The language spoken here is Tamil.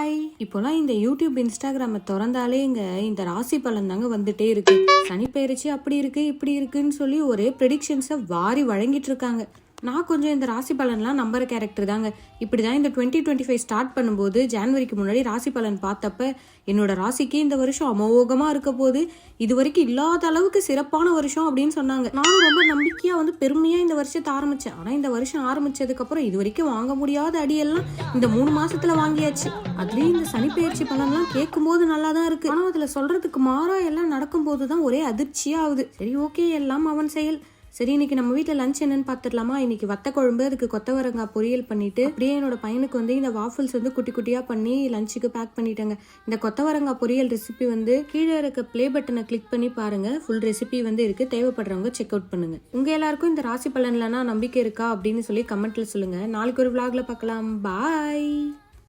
ஹாய். இப்போலாம் இந்த யூடியூப் இன்ஸ்டாகிராமை திறந்தாலே இந்த ராசி பலன் தாங்க வந்துட்டே இருக்கு. சனி பெயர்ச்சி அப்படி இருக்கு இப்படி இருக்குன்னு சொல்லி ஒரே ப்ரெடிக்ஷன்ஸை வாரி வழங்கிட்டு இருக்காங்க. நான் கொஞ்சம் இந்த ராசி பலன்லாம் நம்புற கேரக்டர் தாங்க. இப்படிதான் இந்த 2025 ஸ்டார்ட் பண்ணும்போது ஜான்வரிக்கு முன்னாடி ராசி பலன் பார்த்தப்ப என்னோட ராசிக்கு இந்த வருஷம் அமோகமா இருக்க போது, இது வரைக்கும் இல்லாத அளவுக்கு சிறப்பான வருஷம் அப்படின்னு சொன்னாங்க. நானும் ரொம்ப நம்பிக்கையா பெருமையா இந்த வருஷத்தை ஆரம்பிச்சேன். ஆனா இந்த வருஷம் ஆரம்பிச்சதுக்கு அப்புறம் இது வரைக்கும் வாங்க முடியாத அடியெல்லாம் இந்த 3 மாசத்துல வாங்கியாச்சு. அதுலயும் இந்த சனி பெயர்ச்சி பலன்லாம் கேட்கும் போது நல்லா தான் இருக்கு. ஆனா அதுல சொல்றதுக்கு மாறா எல்லாம் நடக்கும் போதுதான் ஒரே அதிர்ச்சியா ஆகுது. சரி, ஓகே, எல்லாம் அவன் செயல். சரி, இன்னைக்கு நம்ம வீட்டில் லஞ்ச் என்னன்னு பார்த்துடலாமா? இன்னைக்கு வத்த குழம்பு, அதுக்கு கொத்தவரங்காய் பொரியல் பண்ணிட்டு அப்படியே என்னோட பையனுக்கு இந்த வாஃபிள்ஸ் குட்டி குட்டியா பண்ணி லஞ்சுக்கு பேக் பண்ணிட்டேங்க. இந்த கொத்தவரங்காய் பொரியல் ரெசிபி கீழே இருக்க பிளே பட்டனை கிளிக் பண்ணி பாருங்க. ஃபுல் ரெசிபி இருக்கு. தேவைப்படுறவங்க செக் அவுட் பண்ணுங்க. உங்க எல்லாருக்கும் இந்த ராசி பலன்லனா நம்பிக்கை இருக்கா அப்படின்னு சொல்லி கமெண்ட்ல சொல்லுங்க. நாளைக்கு ஒரு vlogல பார்க்கலாம். பாய்.